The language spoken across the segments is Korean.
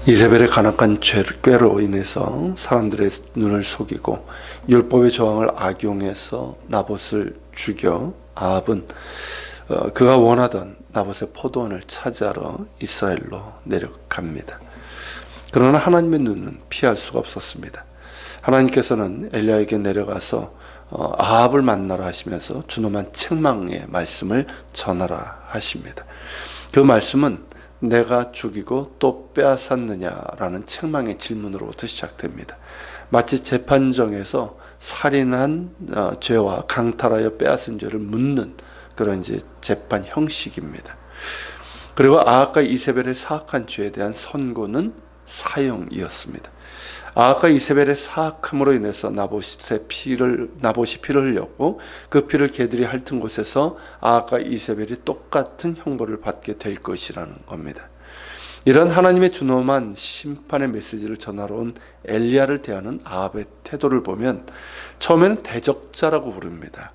이세벨의 간악한 꾀로 인해서 사람들의 눈을 속이고 율법의 조항을 악용해서 나봇을 죽여 아합은 그가 원하던 나봇의 포도원을 차지하러 이스라엘로 내려갑니다. 그러나 하나님의 눈은 피할 수가 없었습니다. 하나님께서는 엘리야에게 내려가서 아합을 만나라 하시면서 준엄한 책망의 말씀을 전하라 하십니다. 그 말씀은 내가 죽이고 또 빼앗았느냐라는 책망의 질문으로부터 시작됩니다. 마치 재판정에서 살인한 죄와 강탈하여 빼앗은 죄를 묻는 그런 이제 재판 형식입니다. 그리고 아합과 이세벨의 사악한 죄에 대한 선고는 사형이었습니다. 아합과 이세벨의 사악함으로 인해서 나봇이 피를 흘렸고 그 피를 개들이 핥은 곳에서 아합과 이세벨이 똑같은 형벌을 받게 될 것이라는 겁니다. 이런 하나님의 준엄한 심판의 메시지를 전하러 온 엘리야를 대하는 아합의 태도를 보면 처음에는 대적자라고 부릅니다.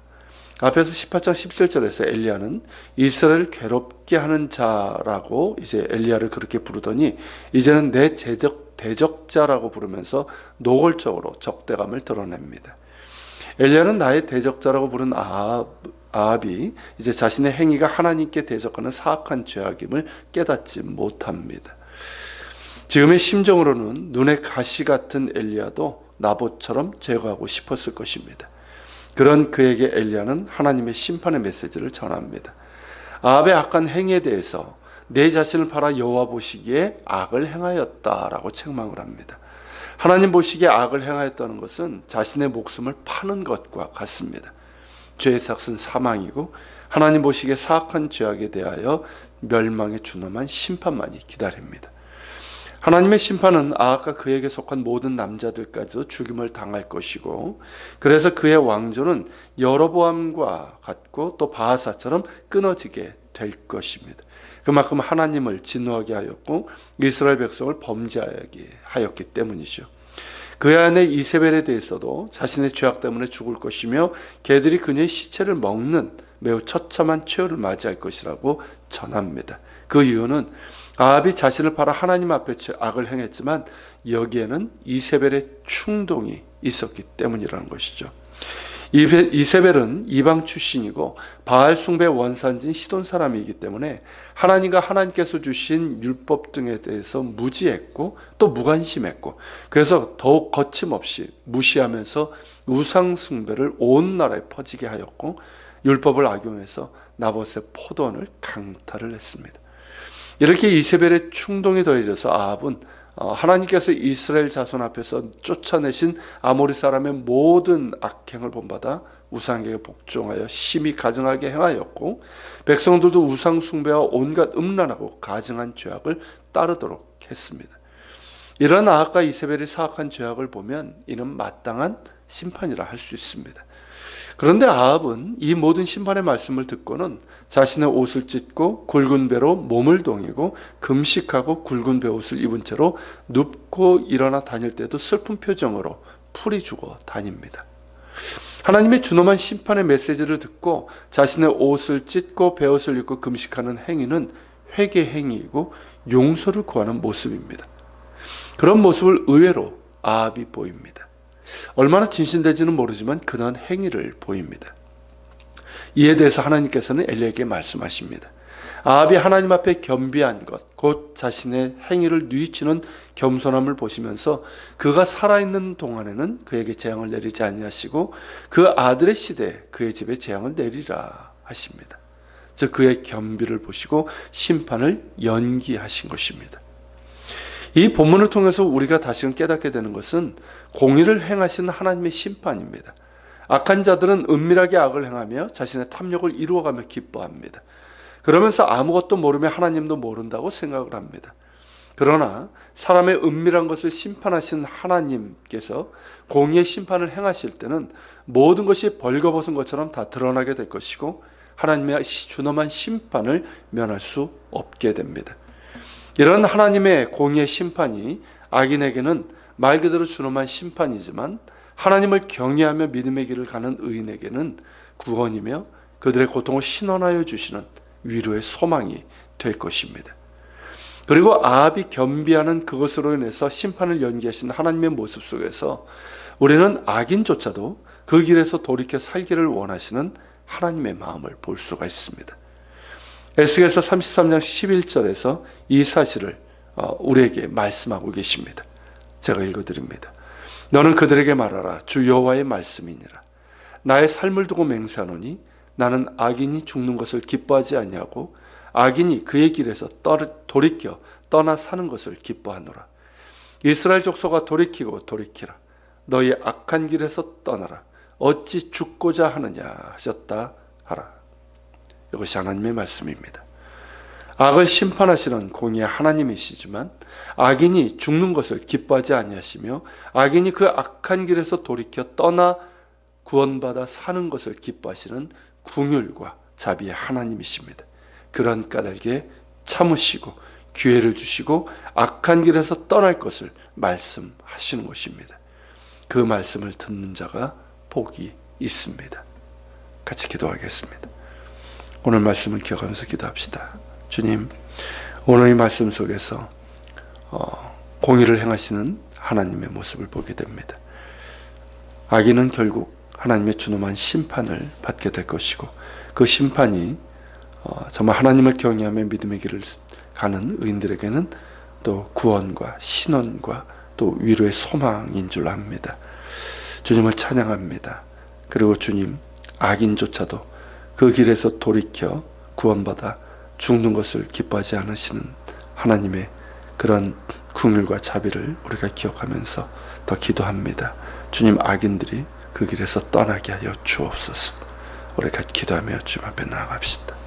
앞에서 18장 17절에서 엘리야는 이스라엘을 괴롭게 하는 자라고 이제 엘리야를 그렇게 부르더니 이제는 내 대적자라고 부르면서 노골적으로 적대감을 드러냅니다. 엘리야는 나의 대적자라고 부른 아합이 이제 자신의 행위가 하나님께 대적하는 사악한 죄악임을 깨닫지 못합니다. 지금의 심정으로는 눈에 가시 같은 엘리야도 나봇처럼 제거하고 싶었을 것입니다. 그런 그에게 엘리야는 하나님의 심판의 메시지를 전합니다. 아합의 악한 행위에 대해서 내 자신을 팔아 여호와 보시기에 악을 행하였다라고 책망을 합니다. 하나님 보시기에 악을 행하였다는 것은 자신의 목숨을 파는 것과 같습니다. 죄의 삭은 사망이고 하나님 보시기에 사악한 죄악에 대하여 멸망의 준엄한 심판만이 기다립니다. 하나님의 심판은 아합과 그에게 속한 모든 남자들까지도 죽임을 당할 것이고 그래서 그의 왕조는 여로보암과 같고 또 바하사처럼 끊어지게 될 것입니다. 그만큼 하나님을 진노하게 하였고 이스라엘 백성을 범죄하게 하였기 때문이죠. 그의 아내 이세벨에 대해서도 자신의 죄악 때문에 죽을 것이며 개들이 그녀의 시체를 먹는 매우 처참한 최후를 맞이할 것이라고 전합니다. 그 이유는 아합이 자신을 팔아 하나님 앞에 악을 행했지만 여기에는 이세벨의 충동이 있었기 때문이라는 것이죠. 이세벨은 이방 출신이고 바알 숭배 원산지인 시돈 사람이기 때문에 하나님과 하나님께서 주신 율법 등에 대해서 무지했고 또 무관심했고 그래서 더욱 거침없이 무시하면서 우상 숭배를 온 나라에 퍼지게 하였고 율법을 악용해서 나봇의 포도원을 강탈을 했습니다. 이렇게 이세벨의 충동이 더해져서 아합은 하나님께서 이스라엘 자손 앞에서 쫓아내신 아모리 사람의 모든 악행을 본받아 우상에게 복종하여 심히 가증하게 행하였고 백성들도 우상 숭배와 온갖 음란하고 가증한 죄악을 따르도록 했습니다. 이런 아합과 이세벨의 사악한 죄악을 보면 이는 마땅한 심판이라 할 수 있습니다. 그런데 아합은 이 모든 심판의 말씀을 듣고는 자신의 옷을 찢고 굵은 배로 몸을 동이고 금식하고 굵은 배옷을 입은 채로 눕고 일어나 다닐 때도 슬픈 표정으로 풀이 죽어 다닙니다. 하나님의 준엄한 심판의 메시지를 듣고 자신의 옷을 찢고 배옷을 입고 금식하는 행위는 회개 행위이고 용서를 구하는 모습입니다. 그런 모습을 의외로 아합이 보입니다. 얼마나 진실된지는 모르지만 그러한 행위를 보입니다. 이에 대해서 하나님께서는 엘리야에게 말씀하십니다. 아합이 하나님 앞에 겸비한 것, 곧 자신의 행위를 뉘우치는 겸손함을 보시면서 그가 살아있는 동안에는 그에게 재앙을 내리지 아니하시고 그 아들의 시대에 그의 집에 재앙을 내리라 하십니다. 즉 그의 겸비를 보시고 심판을 연기하신 것입니다. 이 본문을 통해서 우리가 다시금 깨닫게 되는 것은 공의를 행하시는 하나님의 심판입니다. 악한 자들은 은밀하게 악을 행하며 자신의 탐욕을 이루어가며 기뻐합니다. 그러면서 아무것도 모르며 하나님도 모른다고 생각을 합니다. 그러나 사람의 은밀한 것을 심판하신 하나님께서 공의의 심판을 행하실 때는 모든 것이 벌거벗은 것처럼 다 드러나게 될 것이고 하나님의 준엄한 심판을 면할 수 없게 됩니다. 이런 하나님의 공의의 심판이 악인에게는 말 그대로 준엄한 심판이지만 하나님을 경외하며 믿음의 길을 가는 의인에게는 구원이며 그들의 고통을 신원하여 주시는 위로의 소망이 될 것입니다. 그리고 아합이 겸비하는 그것으로 인해서 심판을 연기하신 하나님의 모습 속에서 우리는 악인조차도 그 길에서 돌이켜 살기를 원하시는 하나님의 마음을 볼 수가 있습니다. 에스겔서 33장 11절에서 이 사실을 우리에게 말씀하고 계십니다. 제가 읽어드립니다. 너는 그들에게 말하라. 주 여호와의 말씀이니라. 나의 삶을 두고 맹세하노니 나는 악인이 죽는 것을 기뻐하지 아니하고 악인이 그의 길에서 돌이켜 떠나 사는 것을 기뻐하노라. 이스라엘 족속아 돌이키고 돌이키라. 너희 악한 길에서 떠나라. 어찌 죽고자 하느냐 하셨다 하라. 이것이 하나님의 말씀입니다. 악을 심판하시는 공의의 하나님이시지만 악인이 죽는 것을 기뻐하지 아니하시며 악인이 그 악한 길에서 돌이켜 떠나 구원받아 사는 것을 기뻐하시는 긍휼과 자비의 하나님이십니다. 그런 까닭에 참으시고 기회를 주시고 악한 길에서 떠날 것을 말씀하시는 것입니다. 그 말씀을 듣는 자가 복이 있습니다. 같이 기도하겠습니다. 오늘 말씀을 기억하면서 기도합시다. 주님, 오늘 이 말씀 속에서 공의를 행하시는 하나님의 모습을 보게 됩니다. 악인은 결국 하나님의 준엄한 심판을 받게 될 것이고 그 심판이 정말 하나님을 경외하며 믿음의 길을 가는 의인들에게는 또 구원과 신원과 또 위로의 소망인 줄 압니다. 주님을 찬양합니다. 그리고 주님, 악인조차도 그 길에서 돌이켜 구원받아 죽는 것을 기뻐하지 않으시는 하나님의 그런 긍휼과 자비를 우리가 기억하면서 더 기도합니다. 주님, 악인들이 그 길에서 떠나게 하여 주옵소서. 우리가 기도하며 주님 앞에 나아갑시다.